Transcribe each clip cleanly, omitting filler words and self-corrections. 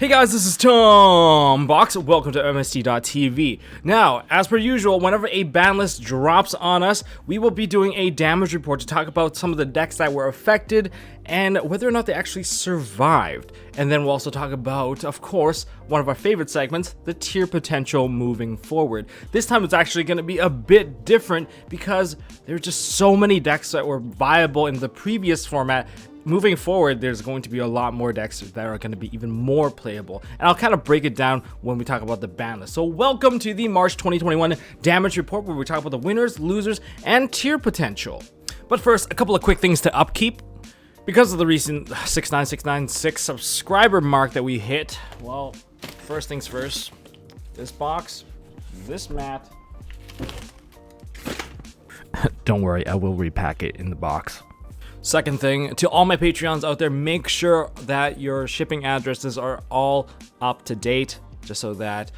Hey guys, this is Tom Box. Welcome to MST.TV. Now, as per usual, whenever a ban list drops on us, we will be doing a damage report to talk about some of the decks that were affected and whether or not they actually survived. And then we'll also talk about, of course, one of our favorite segments, the tier potential moving forward. This time it's actually going to be a bit different because there are just so many decks that were viable in the previous format. Moving forward, there's going to be a lot more decks that are going to be even more playable, and I'll kind of break it down when we talk about the ban list. So welcome to the March 2021 damage report, where we talk about the winners, losers, and tier potential. But first, a couple of quick things to upkeep. Because of the recent 69696 subscriber mark that we hit, well, first things first, this box, this mat. Don't worry, I will repack it in the box. Second thing, to all my Patreons out there, make sure that your shipping addresses are all up to date, just so that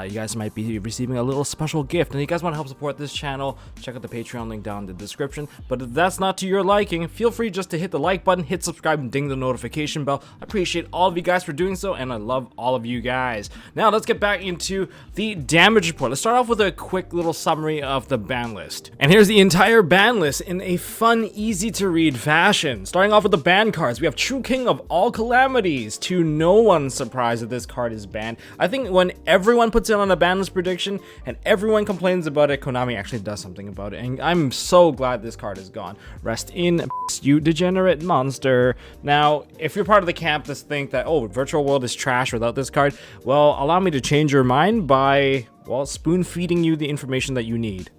you guys might be receiving a little special gift. And if you guys want to help support this channel, check out the Patreon link down in the description. But if that's not to your liking, feel free just to hit the like button, hit subscribe, and ding the notification bell. I appreciate all of you guys for doing so, and I love all of you guys. Now let's get back into the damage report. Let's start off with a quick little summary of the ban list. And here's the entire ban list in a fun, easy to read fashion. Starting off with the ban cards, we have True King of All Calamities. To no one's surprise that this card is banned. I think when everyone puts it on a ban list prediction and everyone complains about it, Konami actually does something about it, and I'm so glad this card is gone. Rest in peace, you degenerate monster. Now, if you're part of the camp that think that, oh, Virtual World is trash without this card, well, allow me to change your mind by, well, spoon feeding you the information that you need.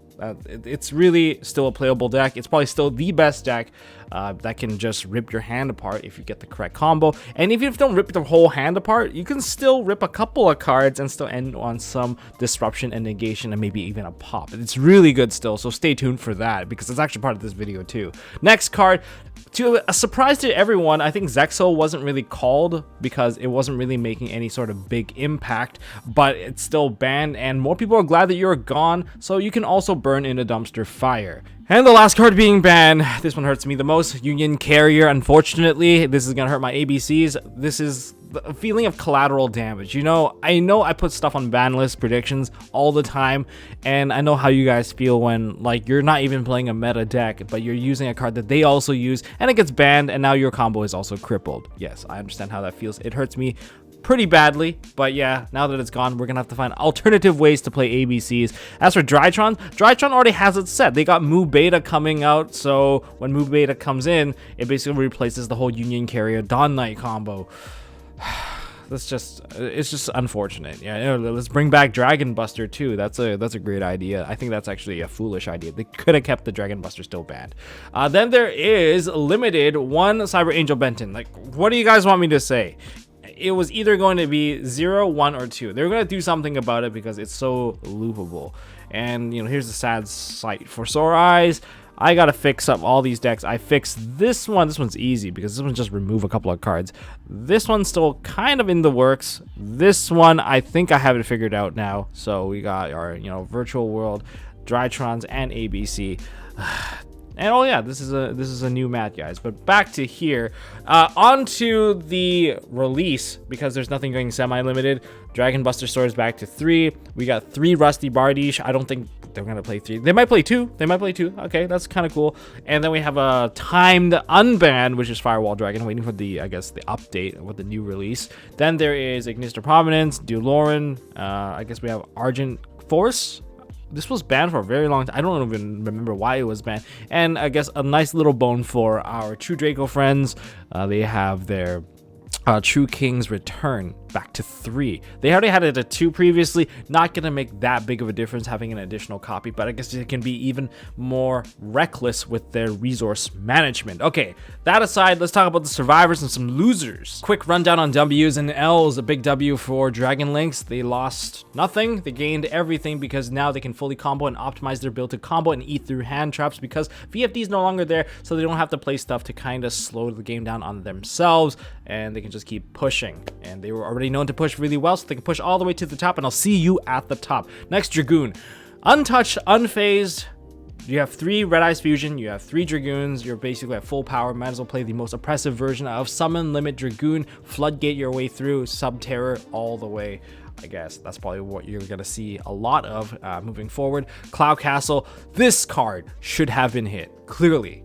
It's really still a playable deck. It's probably still the best deck that can just rip your hand apart if you get the correct combo. And if you don't rip the whole hand apart, you can still rip a couple of cards and still end on some disruption and negation and maybe even a pop. It's really good still, so stay tuned for that because it's actually part of this video too. Next card, to a surprise to everyone, I think Zexo wasn't really called because it wasn't really making any sort of big impact, but it's still banned, and more people are glad that you're gone, so you can also burn in a dumpster fire. And the last card being banned, this one hurts me the most, Union Carrier. Unfortunately, this is gonna hurt my ABCs. This is the feeling of collateral damage. You know I put stuff on ban list predictions all the time, and I know how you guys feel when, like, you're not even playing a meta deck, but you're using a card that they also use, and it gets banned, and now your combo is also crippled. Yes, I understand how that feels. It hurts me pretty badly, but yeah, now that it's gone, we're gonna have to find alternative ways to play ABCs. As for Drytron already has it set. They got Mu Beta coming out, so when Mu Beta comes in, it basically replaces the whole Union Carrier Dawn Knight combo. It's just unfortunate. Yeah, let's bring back Dragon Buster too. That's a great idea. I think that's actually a foolish idea. They could have kept the Dragon Buster still banned. Then there is limited one Cyber Angel Benton. Like, what do you guys want me to say? It was either going to be 0, 1, or 2. They're going to do something about it because it's so loopable. And, you know, here's the sad sight. For Sore Eyes, I got to fix up all these decks. I fixed this one. This one's easy because this one just remove a couple of cards. This one's still kind of in the works. This one, I think I have it figured out now. So we got our, you know, Virtual World, Drytrons, and ABC. And oh yeah, this is a new mat, guys. But back to here, onto the release, because there's nothing going semi-limited. Dragon Buster stores back to 3. We got 3 Rusty Bardiche. I don't think they're gonna play 3. They might play 2. Okay, that's kind of cool. And then we have a timed unban, which is Firewall Dragon, waiting for the, I guess, the update with the new release. Then there is Ignister Prominence, Duloran. I guess we have Argent Force. This was banned for a very long time. I don't even remember why it was banned. And I guess a nice little bone for our True Draco friends. They have their True King's Return back to 3. They already had it at 2 previously. Not gonna make that big of a difference having an additional copy, but I guess it can be even more reckless with their resource management. Okay, that aside, let's talk about the survivors and some losers. Quick rundown on W's and L's. A big W for Dragon Links. They lost nothing. They gained everything because now they can fully combo and optimize their build to combo and eat through hand traps because VFD is no longer there, so they don't have to play stuff to kind of slow the game down on themselves, and they can just keep pushing. And they were already known to push really well, so they can push all the way to the top, and I'll see you at the top. Next, Dragoon. Untouched, unfazed, You have 3 Red Eyes Fusion, you have 3 Dragoons, you're basically at full power. Might as well play the most oppressive version of Summon, Limit, Dragoon, Floodgate your way through, Sub-Terror all the way. I guess that's probably what you're going to see a lot of moving forward. Cloud Castle, this card should have been hit, clearly.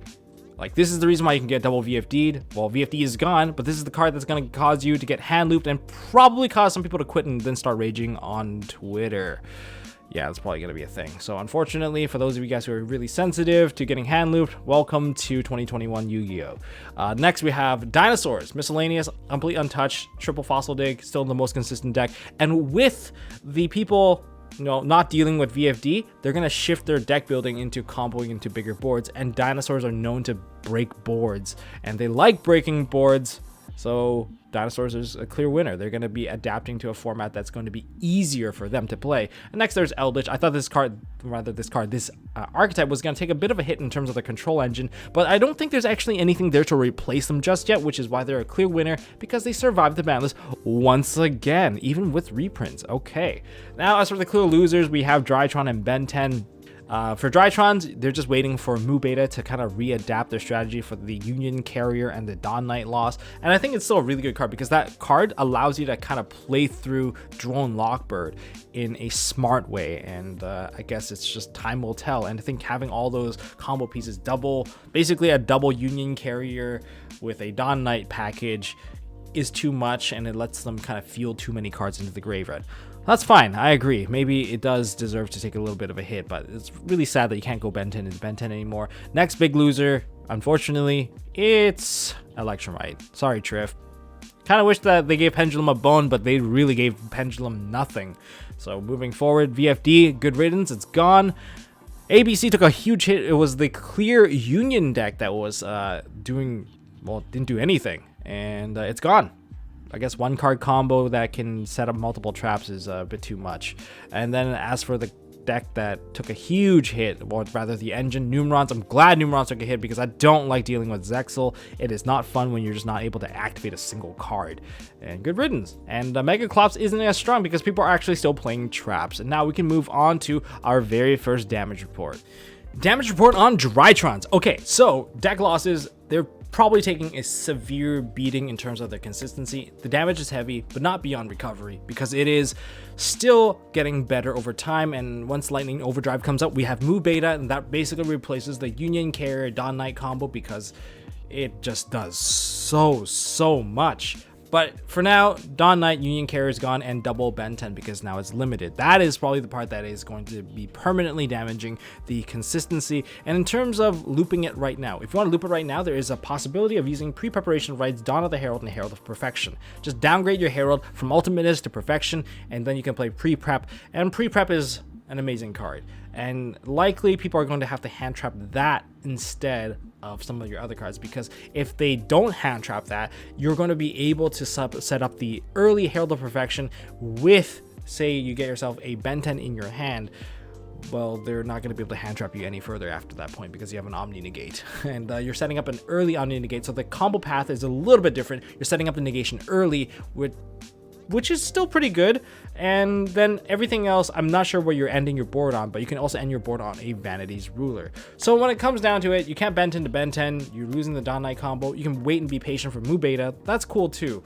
Like, this is the reason why you can get double VFD'd. Well, VFD is gone, but this is the card that's going to cause you to get hand looped and probably cause some people to quit and then start raging on Twitter. Yeah, that's probably going to be a thing. So unfortunately, for those of you guys who are really sensitive to getting hand looped, welcome to 2021 Yu-Gi-Oh! Next, we have Dinosaurs, Miscellaneous, Complete Untouched, Triple Fossil Dig, still the most consistent deck. And with the people, you know, not dealing with VFD, they're going to shift their deck building into comboing into bigger boards. And Dinosaurs are known to break boards, and they like breaking boards. So Dinosaurs is a clear winner. They're going to be adapting to a format that's going to be easier for them to play. And next, there's Eldritch. I thought this archetype was going to take a bit of a hit in terms of the control engine, but I don't think there's actually anything there to replace them just yet, which is why they're a clear winner, because they survived the ban list once again, even with reprints. Okay. Now, as for the clear losers, we have Drytron and Ben 10. For Drytrons, they're just waiting for Mu Beta to kind of readapt their strategy for the Union Carrier and the Dawn Knight loss. And I think it's still a really good card because that card allows you to kind of play through Drone Lockbird in a smart way. And I guess it's just time will tell. And I think having all those combo pieces, basically a double Union Carrier with a Dawn Knight package, is too much, and it lets them kind of field too many cards into the graveyard. That's fine, I agree. Maybe it does deserve to take a little bit of a hit, but it's really sad that you can't go Ben 10 into Ben 10 anymore. Next big loser, unfortunately, it's Electromite. Sorry, Triff. Kind of wish that they gave Pendulum a bone, but they really gave Pendulum nothing. So moving forward, VFD, good riddance, it's gone. ABC took a huge hit. It was the clear Union deck that was didn't do anything, and it's gone. I guess one card combo that can set up multiple traps is a bit too much. And then as for the deck that took a huge hit, or rather the engine, Numerons, I'm glad Numerons took a hit because I don't like dealing with Zexal. It is not fun when you're just not able to activate a single card. And good riddance. And Mega Clops isn't as strong because people are actually still playing traps. And now we can move on to our very first damage report. Damage report on Drytrons. Okay, so deck losses, they're probably taking a severe beating in terms of their consistency. The damage is heavy, but not beyond recovery, because it is still getting better over time. And once Lightning Overdrive comes out, we have Mu Beta, and that basically replaces the Union Carrier Dawn Knight combo because it just does so much. But for now, Dawn Knight, Union Carrier is gone, and double Ben 10 because now it's limited. That is probably the part that is going to be permanently damaging the consistency. And in terms of looping it right now, if you want to loop it right now, there is a possibility of using pre-preparation rights, Dawn of the Herald, and Herald of Perfection. Just downgrade your Herald from Ultimatus to Perfection, and then you can play pre-prep. And pre-prep is an amazing card. And likely people are going to have to hand trap that instead of some of your other cards, because if they don't hand trap that, you're going to be able to set up the early Herald of Perfection with, say you get yourself a Ben 10 in your hand. Well, they're not going to be able to hand trap you any further after that point because you have an Omni Negate, and you're setting up an early Omni Negate, so the combo path is a little bit different. You're setting up the negation early, which is still pretty good, and then everything else, I'm not sure where you're ending your board on, but you can also end your board on a Vanity's Ruler. So when it comes down to it, you can't Ben 10 to Ben 10, you're losing the Dawn Knight combo, you can wait and be patient for Mu Beta, that's cool too.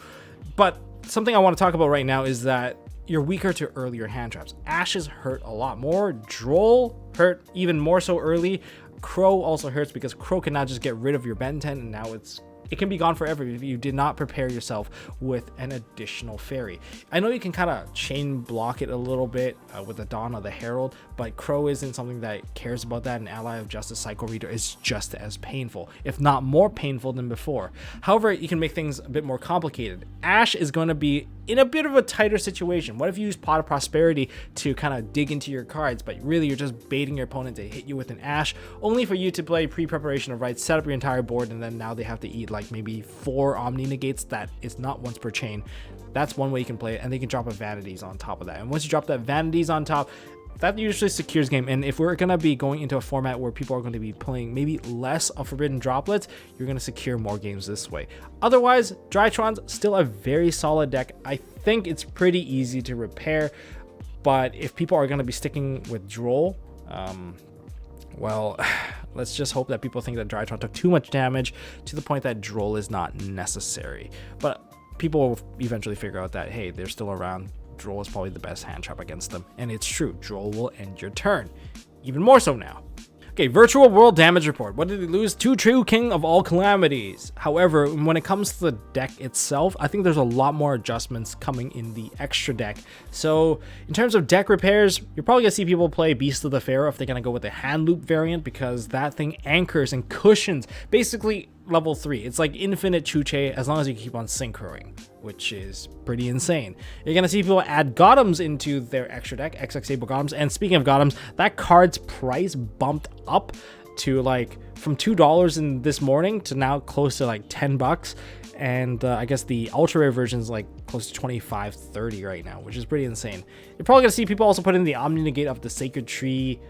But something I want to talk about right now is that you're weaker to earlier hand traps. Ashes hurt a lot more, Droll hurt even more so early, Crow also hurts because Crow can now just get rid of your Ben 10, and now it can be gone forever if you did not prepare yourself with an additional fairy. I know you can kind of chain block it a little bit with the Dawn of the Herald, but Crow isn't something that cares about that, and Ally of Justice Cycle Reader is just as painful, if not more painful than before. However, you can make things a bit more complicated. Ash is going to be in a bit of a tighter situation. What if you use Pot of Prosperity to kind of dig into your cards, but really you're just baiting your opponent to hit you with an Ash, only for you to play pre-preparation of rights, set up your entire board, and then now they have to eat like maybe 4 Omni Negates that is not once per chain. That's one way you can play it, and they can drop a Vanities on top of that. And once you drop that Vanities on top, that usually secures game. And if we're going to be going into a format where people are going to be playing maybe less of Forbidden Droplets, you're going to secure more games this way. Otherwise, Drytron's still a very solid deck. I think it's pretty easy to repair, but if people are going to be sticking with Droll, well, let's just hope that people think that Drytron took too much damage to the point that Droll is not necessary. But people will eventually figure out that, hey, they're still around. Droll is probably the best hand trap against them. And it's true, Droll will end your turn. Even more so now. Okay, Virtual World Damage Report. What did he lose? 2 True King of all calamities. However, when it comes to the deck itself, I think there's a lot more adjustments coming in the extra deck. So in terms of deck repairs, you're probably gonna see people play Beast of the Pharaoh if they're gonna go with the hand loop variant, because that thing anchors and cushions basically level 3. It's like infinite Chuche as long as you keep on synchroing, which is pretty insane. You're gonna see people add Gotems into their extra deck, XX Sable Gotems. And speaking of Gotems, that card's price bumped up to like from $2 in this morning to now close to like $10. And I guess the ultra rare version is like close to 25-30 right now, which is pretty insane. You're probably gonna see people also put in the Omni Negate of the Sacred Tree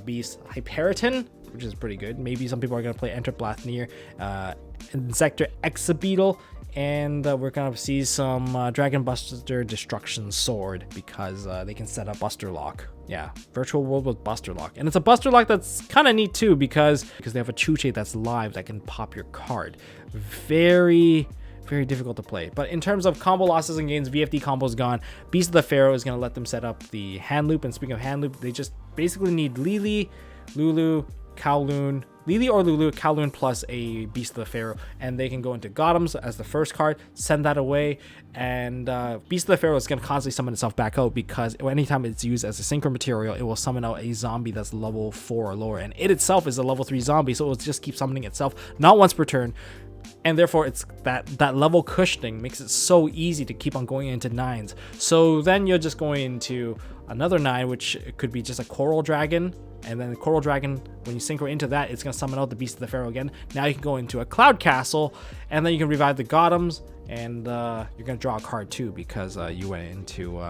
Beast Hyperiton, which is pretty good. Maybe some people are gonna play Enter Blathnir, Insector Exabeetle, and we're gonna see some Dragon Buster Destruction Sword, because they can set up Buster Lock. Yeah, Virtual World with Buster Lock, and it's a Buster Lock that's kind of neat too, because they have a Chuche that's live that can pop your card. Very difficult to play. But in terms of combo losses and gains, VFD combo's gone. Beast of the Pharaoh is going to let them set up the hand loop. And speaking of hand loop, they just basically need Lily, Lulu, Kowloon, Lily or Lulu, Kowloon plus a Beast of the Pharaoh, and they can go into Gotems as the first card, send that away, and Beast of the Pharaoh is going to constantly summon itself back out, because anytime it's used as a synchro material, it will summon out a zombie that's level 4 or lower, and it itself is a level 3 zombie, so it will just keep summoning itself, not once per turn. And therefore, it's that level cushioning makes it so easy to keep on going into 9s. So then you're just going into another 9, which could be just a Coral Dragon. And then the Coral Dragon, when you synchro into that, it's going to summon out the Beast of the Pharaoh again. Now you can go into a Cloud Castle, and then you can revive the Gotems, and you're going to draw a card too, because you went into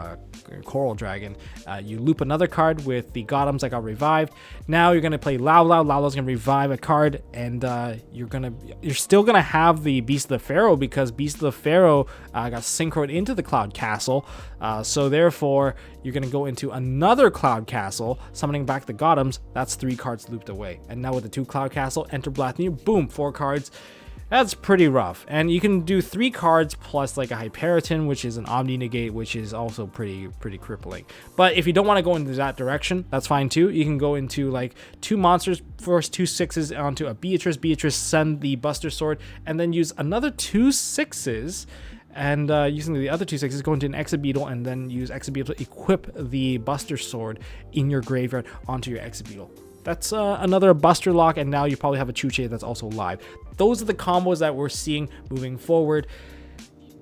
Coral Dragon. You loop another card with the Gotems that got revived. Now you're going to play Lao Lao. Lao Lao's going to revive a card, and you're still going to have the Beast of the Pharaoh, because Beast of the Pharaoh got synchroned into the Cloud Castle. So therefore, you're going to go into another Cloud Castle, summoning back the Gotems. That's 3 cards looped away. And now with the 2 Cloud Castle, Enter Blathnir, boom, 4 cards. That's pretty rough. And you can do 3 cards plus like a Hyperiton, which is an Omni Negate, which is also pretty crippling. But if you don't want to go into that direction, that's fine too. You can go into like 2 monsters, first 2 6s onto a Beatrice, send the Buster Sword, and then use another 2 6s. And using the other 2 6s, go into an Exabeetle, and then use Exabeetle to equip the Buster Sword in your graveyard onto your Exabeetle. That's another Buster Lock, and now you probably have a Chuche that's also live. Those are the combos that we're seeing moving forward.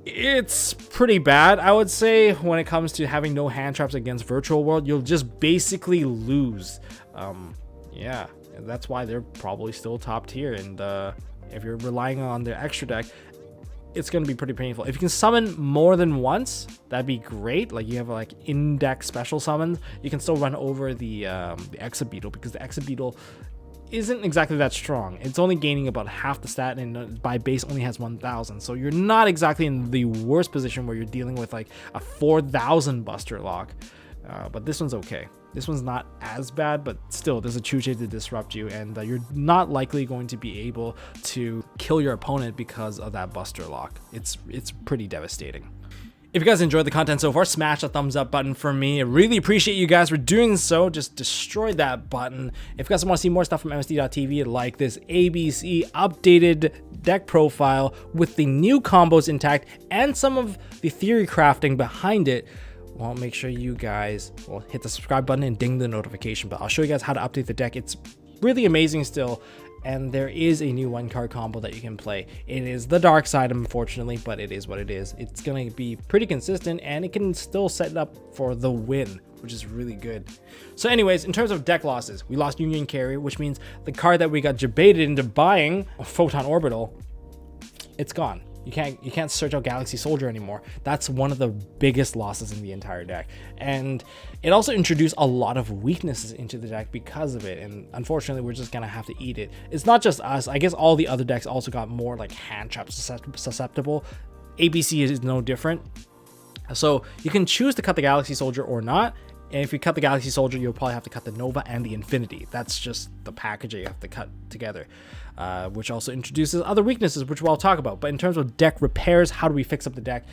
It's pretty bad, I would say, when it comes to having no hand traps against Virtual World. You'll just basically lose. Yeah, that's why they're probably still top tier. And if you're relying on their extra deck, it's going to be pretty painful. If you can summon more than once, that'd be great. Like you have like index special summons, you can still run over the Exabeetle, because the Exabeetle isn't exactly that strong. It's only gaining about half the stat, and by base only has 1,000. So you're not exactly in the worst position where you're dealing with like a 4,000 Buster Lock. But this one's okay. This one's not as bad, but still, there's a Chuche to disrupt you, and you're not likely going to be able to kill your opponent because of that Buster Lock. It's pretty devastating. If you guys enjoyed the content so far, smash the thumbs up button for me. I really appreciate you guys for doing so. Just destroy that button. If you guys want to see more stuff from MST.TV, like this ABC updated deck profile with the new combos intact and some of the theory crafting behind it, well, make sure you guys will hit the subscribe button and ding the notification bell. I'll show you guys how to update the deck. It's really amazing still. And there is a new 1-card combo that you can play. It is the dark side, unfortunately, but it is what it is. It's going to be pretty consistent, and it can still set it up for the win, which is really good. So anyways, in terms of deck losses, we lost Union Carry, which means the card that we got debated into buying, Photon Orbital, it's gone. You can't search out Galaxy Soldier anymore. That's one of the biggest losses in the entire deck. And it also introduced a lot of weaknesses into the deck because of it. And unfortunately, we're just gonna have to eat it. It's not just us. I guess all the other decks also got more like hand trap susceptible. ABC is no different. So you can choose to cut the Galaxy Soldier or not. And if you cut the Galaxy Soldier, you'll probably have to cut the Nova and the Infinity. That's just the package that you have to cut together, which also introduces other weaknesses, which we'll talk about. But in terms of deck repairs, how do we fix up the deck?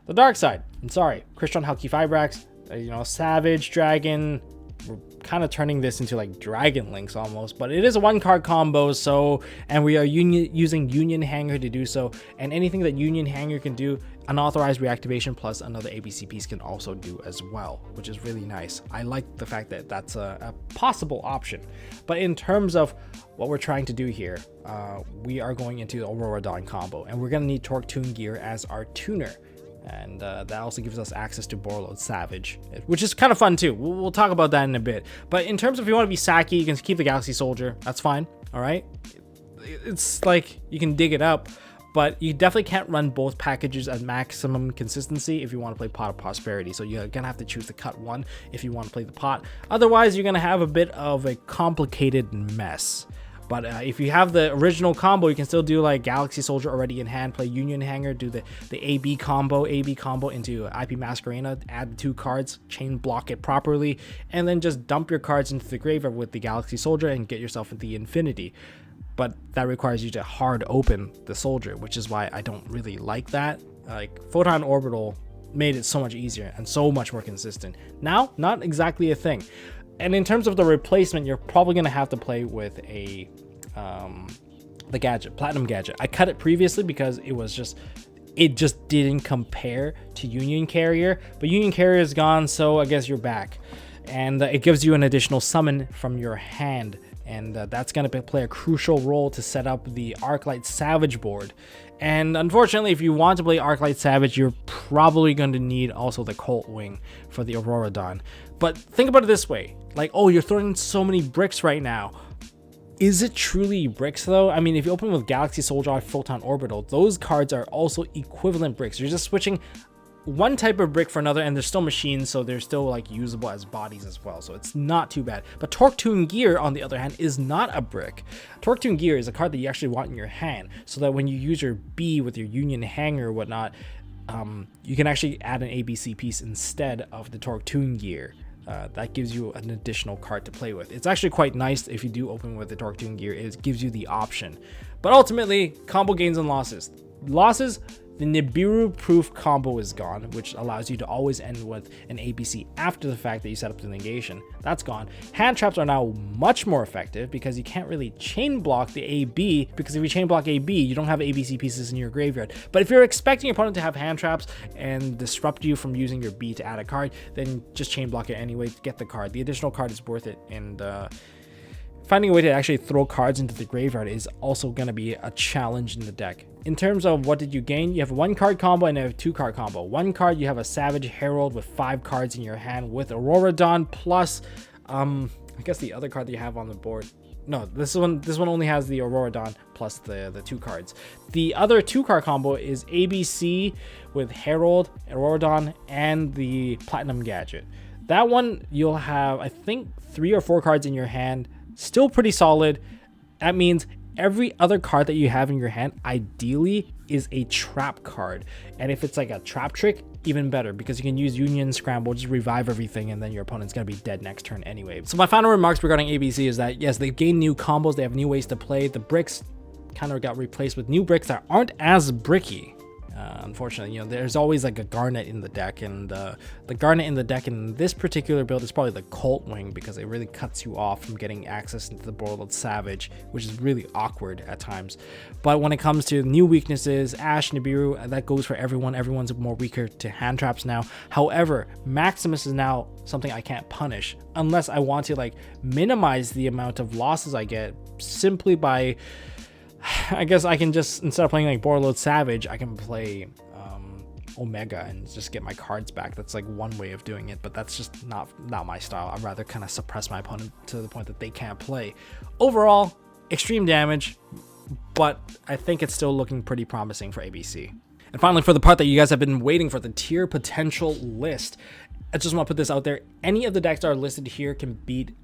The dark side. I'm sorry, Crystron, Hulky, Fibrax, Savage, Dragon. We're kind of turning this into like Dragon Links almost, but it is a 1-card combo, and we are using Union Hanger to do so, and anything that Union Hanger can do, unauthorized reactivation plus another ABC piece can also do as well, which is really nice. I like the fact that that's a possible option. But in terms of what we're trying to do here, we are going into the Aurora Dawn combo, and we're going to need Torque Tune Gear as our tuner. And that also gives us access to Borreload Savage, which is kind of fun too. We'll talk about that in a bit. But in terms of if you want to be sacky, you can keep the Galaxy Soldier. That's fine. All right. It's like you can dig it up, but you definitely can't run both packages at maximum consistency if you want to play Pot of Prosperity. So you're going to have to choose to cut one if you want to play the pot. Otherwise, you're going to have a bit of a complicated mess. But if you have the original combo, you can still do like Galaxy Soldier already in hand, play Union Hanger, do the AB combo into IP Masquerena, add the 2 cards, chain block it properly, and then just dump your cards into the graveyard with the Galaxy Soldier and get yourself into the Infinity. But that requires you to hard open the Soldier, which is why I don't really like that. Like Photon Orbital made it so much easier and so much more consistent. Now, not exactly a thing. And in terms of the replacement, you're probably going to have to play with the gadget, Platinum Gadget. I cut it previously because it just didn't compare to Union Carrier, but Union Carrier is gone, so I guess you're back. And it gives you an additional summon from your hand, and that's going to play a crucial role to set up the Arclight Savage board. And unfortunately, if you want to play Arclight Savage, you're probably going to need also the Colt Wing for the Aurora Dawn. But think about it this way, like, oh, you're throwing so many bricks right now. Is it truly bricks though? I mean, if you open with Galaxy Soldier or Photon Orbital, those cards are also equivalent bricks. You're just switching one type of brick for another, and they're still machines, so they're still like usable as bodies as well, so it's not too bad. But Torque Tune Gear, on the other hand, is not a brick. Torque Tune Gear is a card that you actually want in your hand, so that when you use your B with your Union Hanger or whatnot, you can actually add an ABC piece instead of the Torque Tune Gear. That gives you an additional card to play with. It's actually quite nice if you do open with the Torque Tune Gear. It gives you the option. But ultimately, combo gains and losses. The Nibiru proof combo is gone, which allows you to always end with an ABC after the fact that you set up the negation. That's gone. Hand traps are now much more effective because you can't really chain block the AB, because if you chain block AB, you don't have ABC pieces in your graveyard. But if you're expecting your opponent to have hand traps and disrupt you from using your B to add a card, then just chain block it anyway to get the card. The additional card is worth it, and finding a way to actually throw cards into the graveyard is also going to be a challenge in the deck. In terms of what did you gain, you have a 1-card combo and a 2-card combo. 1 card, you have a Savage Herald with 5 cards in your hand with Aurora Dawn plus, I guess the other card that you have on the board. No, this one only has the Aurora Dawn plus the 2 cards. The other 2-card combo is ABC with Herald, Aurora Dawn, and the Platinum Gadget. That one, you'll have, I think, 3 or 4 cards in your hand. Still pretty solid. That means every other card that you have in your hand ideally is a trap card, and if it's like a trap trick, even better, because you can use Union Scramble, just revive everything, and then your opponent's gonna be dead next turn anyway. So my final remarks regarding ABC is that yes, they've gained new combos, they have new ways to play. The bricks kind of got replaced with new bricks that aren't as bricky. Unfortunately, there's always like a Garnet in the deck, and the Garnet in the deck in this particular build is probably the Colt Wing, because it really cuts you off from getting access into the Borreload Savage, which is really awkward at times. But when it comes to new weaknesses, Ash, Nibiru, that goes for everyone. Everyone's more weaker to hand traps now. However, Maximus is now something I can't punish unless I want to like minimize the amount of losses I get simply by, I guess I can just, instead of playing like Borreload Savage, I can play Omega and just get my cards back. That's like one way of doing it, but that's just not my style. I'd rather kind of suppress my opponent to the point that they can't play. Overall, extreme damage, but I think it's still looking pretty promising for ABC. And finally, for the part that you guys have been waiting for, the tier potential list. I just want to put this out there. Any of the decks that are listed here can beat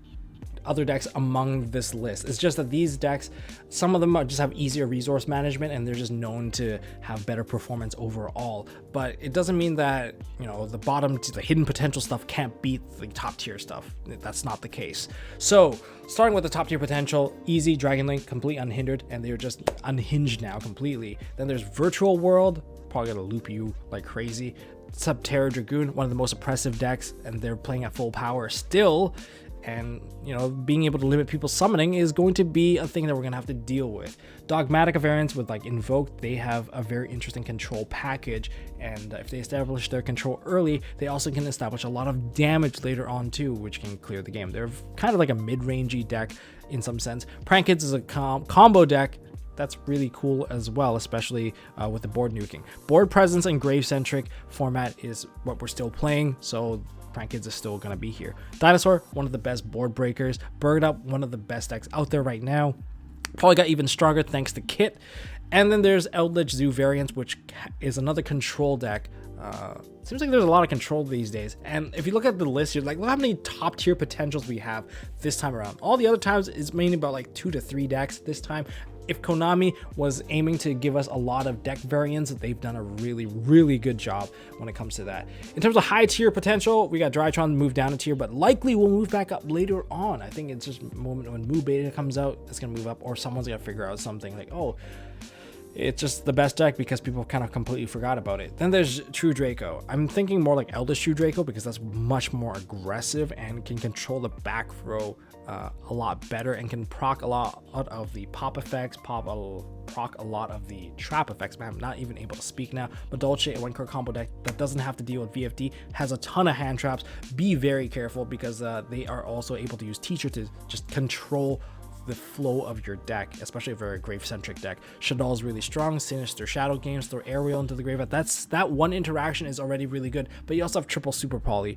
other decks among this list. It's just that these decks, some of them just have easier resource management and they're just known to have better performance overall. But it doesn't mean that, you know, the bottom to the hidden potential stuff can't beat the top tier stuff. That's not the case. So starting with the top tier potential, easy Dragon Link, complete unhindered, and they're just unhinged now completely. Then there's Virtual World, probably gonna loop you like crazy. Subterra Dragoon, one of the most oppressive decks, and they're playing at full power still. And, you know, being able to limit people's summoning is going to be a thing that we're going to have to deal with. Dogmatica variants with like Invoke, they have a very interesting control package. And if they establish their control early, they also can establish a lot of damage later on too, which can clear the game. They're kind of like a mid-rangey deck in some sense. Prank Kids is a combo deck. That's really cool as well, especially with the board nuking. Board presence and grave-centric format is what we're still playing, so Prank Kids is still going to be here. Dinosaur, one of the best board breakers. Bird Up, one of the best decks out there right now. Probably got even stronger thanks to Kit. And then there's Eldritch Zoo variants, which is another control deck. Seems like there's a lot of control these days. And if you look at the list, you're like, look how many top tier potentials we have this time around. All the other times, it's mainly about like 2 to 3 decks. This time, if Konami was aiming to give us a lot of deck variants, they've done a really, really good job when it comes to that. In terms of high tier potential, we got Drytron move down a tier, but likely will move back up later on. I think it's just a moment when Moo Beta comes out, it's going to move up, or someone's going to figure out something like, oh, it's just the best deck because people kind of completely forgot about it. Then there's True Draco. I'm thinking more like Eldritch True Draco because that's much more aggressive and can control the back row a lot better and can proc a lot of the pop effects, proc a lot of the trap effects. Man, I'm not even able to speak now. But Dolce, a 1-card combo deck that doesn't have to deal with VFD, has a ton of hand traps. Be very careful because they are also able to use Teacher to just control the flow of your deck, especially if you're a grave-centric deck. Shaddoll is really strong. Sinister Shadow Games, throw Aerial into the grave. That one interaction is already really good, but you also have triple super poly,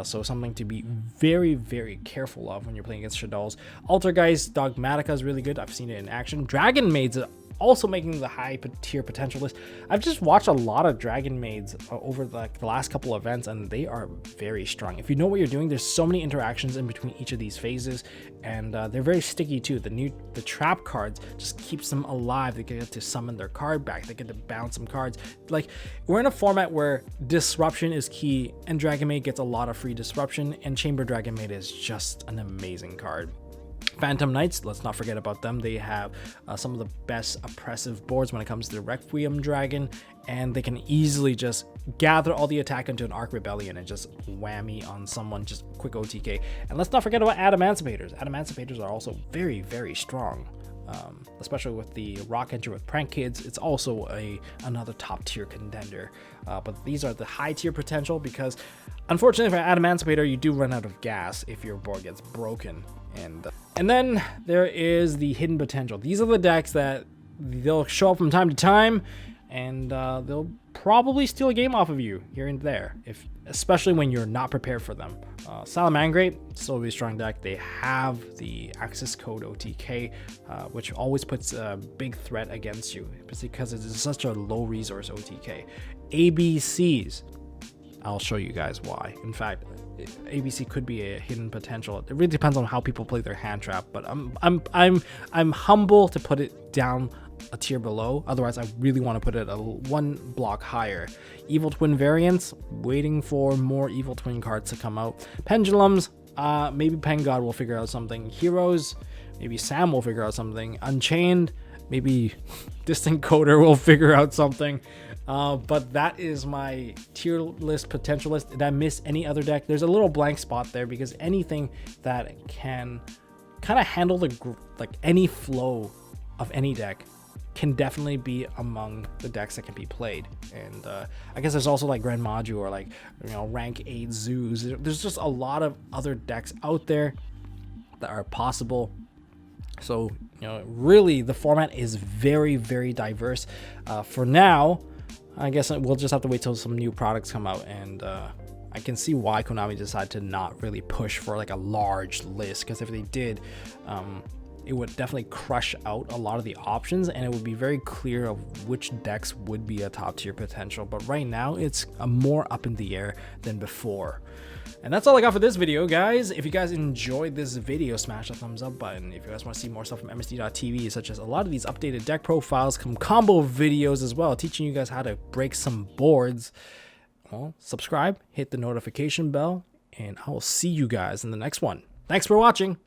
so something to be very, very careful of when you're playing against Shaddolls. Altergeist Dogmatica is really good. I've seen it in action. Dragon Maids also making the high tier potential list. I've just watched a lot of Dragon Maids over the last couple of events, and they are very strong. If you know what you're doing, there's so many interactions in between each of these phases, and they're very sticky too. The trap cards just keeps them alive. They get to summon their card back. They get to bounce some cards. Like, we're in a format where disruption is key, and Dragon Maid gets a lot of free disruption, and Chamber Dragon Maid is just an amazing card. Phantom Knights, let's not forget about them. They have some of the best oppressive boards when it comes to the Requiem Dragon, and they can easily just gather all the attack into an Arc Rebellion and just whammy on someone, just quick OTK. And let's not forget about Adamantimators. Adamantimators are also very, very strong. Especially with the Rock Entry with Prank Kids, it's also another top tier contender. But these are the high tier potential because, unfortunately for Adamantimator, you do run out of gas if your board gets broken. And then there is the hidden potential. These are the decks that they'll show up from time to time, and they'll probably steal a game off of you here and there, especially when you're not prepared for them. Salamangreat, still a really strong deck. They have the access code OTK, which always puts a big threat against you, because it is such a low resource OTK. ABCs, I'll show you guys why. In fact, ABC could be a hidden potential. It really depends on how people play their hand trap, but I'm humble to put it down a tier below. Otherwise, I really want to put it one block higher. Evil Twin variants, waiting for more Evil Twin cards to come out. Pendulums, maybe Pengod will figure out something. Heroes, maybe Sam will figure out something. Unchained, maybe Distant Coder will figure out something. But that is my tier list, potential list. Did I miss any other deck? There's a little blank spot there because anything that can kind of handle any flow of any deck can definitely be among the decks that can be played. And I guess there's also like Grand Maju or like, you know, rank 8 zoos. There's just a lot of other decks out there that are possible. So, you know, really the format is very, very diverse. For now, I guess we'll just have to wait till some new products come out, and I can see why Konami decided to not really push for like a large list, because if they did, it would definitely crush out a lot of the options, and it would be very clear of which decks would be a top tier potential. But right now, it's more up in the air than before. And that's all I got for this video, guys. If you guys enjoyed this video, smash the thumbs up button. If you guys want to see more stuff from MST.TV, such as a lot of these updated deck profiles, some combo videos as well, teaching you guys how to break some boards, well, subscribe, hit the notification bell, and I will see you guys in the next one. Thanks for watching.